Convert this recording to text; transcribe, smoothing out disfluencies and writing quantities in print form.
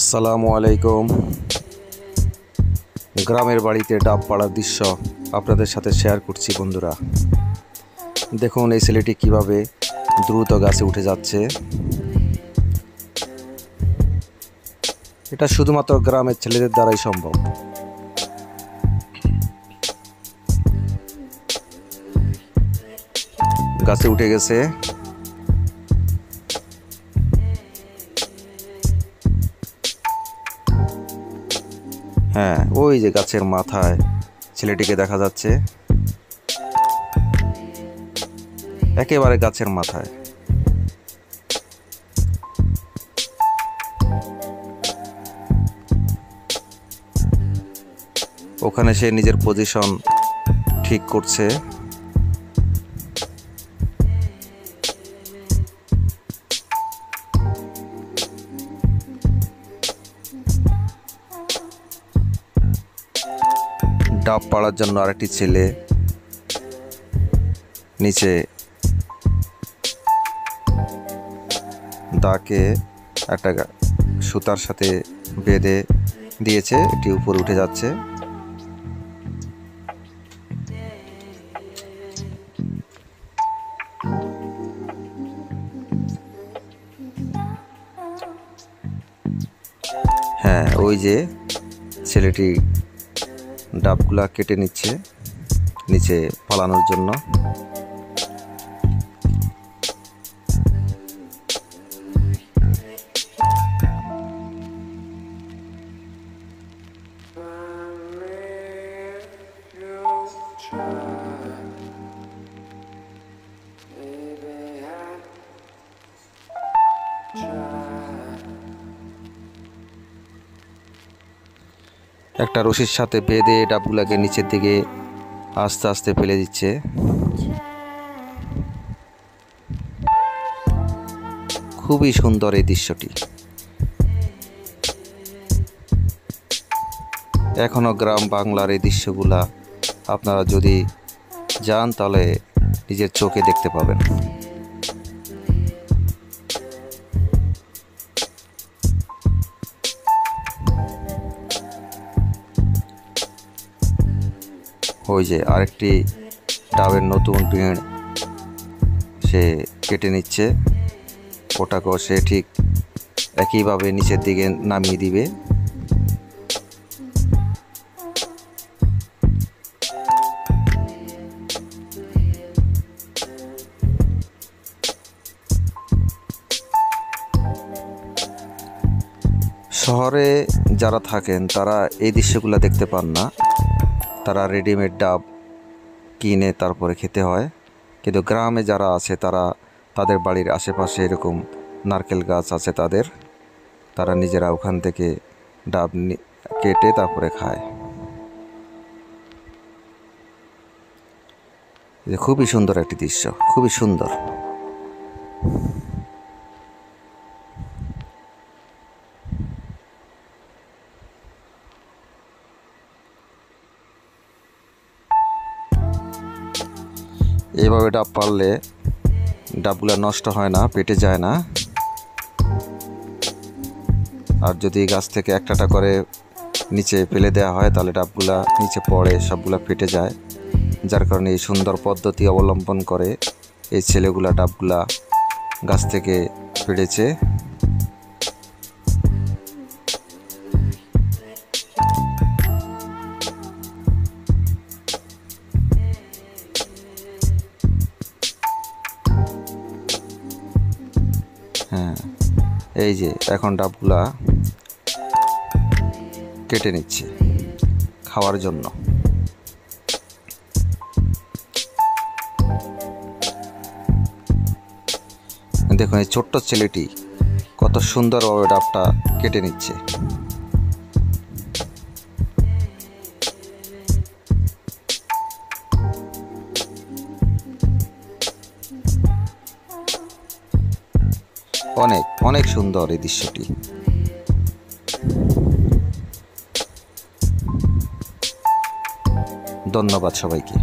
আসসালামু আলাইকুম। গ্রামের বাড়িতে ডাব পাড়ার দৃশ্য আপনাদের সাথে শেয়ার করছি বন্ধুরা। দেখুন এই ছেলেটি কিভাবে দ্রুত গাছে উঠে যাচ্ছে। এটা শুধুমাত্র গ্রামের ছেলেদের দ্বারাই সম্ভব। গাছে উঠে গেছে। হ্যাঁ, ওই যে গাছের মাথায় ছেলেটিকে দেখা যাচ্ছে, একেবারে গাছের মাথায়। ওখানে সে নিজের পজিশন ঠিক করছে। ডাব পাড়ার জন্য আরেকটি ছেলে নিচে দাকে একটা সুতার সাথে বেঁধে দিয়েছে, এটি উপরে উঠে যাচ্ছে। হ্যাঁ, ওই যে ছেলেটি ডাবগুলা কেটে নিচ্ছে নিচে পালানোর জন্য। একটা রশির সাথে বেঁধে ডাবগুলাকে নিচের দিকে আস্তে আস্তে ফেলে দিচ্ছে। খুবই সুন্দর এই দৃশ্যটি। এখনো গ্রাম বাংলার এই দৃশ্যগুলা আপনারা যদি যান তাহলে নিজের চোখে দেখতে পাবেন। ওই যে আরেকটি ডাবের নতুন পেড় সে কেটে নিচ্ছে, ওটাকেও সে ঠিক একইভাবে নিচের দিকে নামিয়ে দিবে। শহরে যারা থাকেন তারা এই দৃশ্যগুলো দেখতে পান না, তারা রেডিমেড ডাব কিনে তারপরে খেতে হয়। কিন্তু গ্রামে যারা আছে তাদের বাড়ির আশেপাশে এরকম নারকেল গাছ আছে, তারা নিজেরা ওখান থেকে ডাব কেটে তারপরে খায়। খুবই সুন্দর একটি দৃশ্য, খুবই সুন্দর। এইভাবে ডাব পারলে ডাবগুলা নষ্ট হয় না, পেটে যায় না। আর যদি গাছ থেকে একটা করে নিচে ফেলে দেওয়া হয় তাহলে ডাবগুলা নিচে পড়ে, সবগুলা ফেটে যায়। যার কারণে এই সুন্দর পদ্ধতি অবলম্বন করে এই ছেলেগুলা ডাবগুলা গাছ থেকে পেড়েছে। হ্যাঁ, এই যে এখন ডাবগুলা কেটে নিচ্ছে খাওয়ার জন্য। দেখুন এই ছোট্ট ছেলেটি কত সুন্দরভাবে ডাবটা কেটে নিচ্ছে। অনেক অনেক সুন্দর এই দৃশ্যটি। ধন্যবাদ সবাইকে।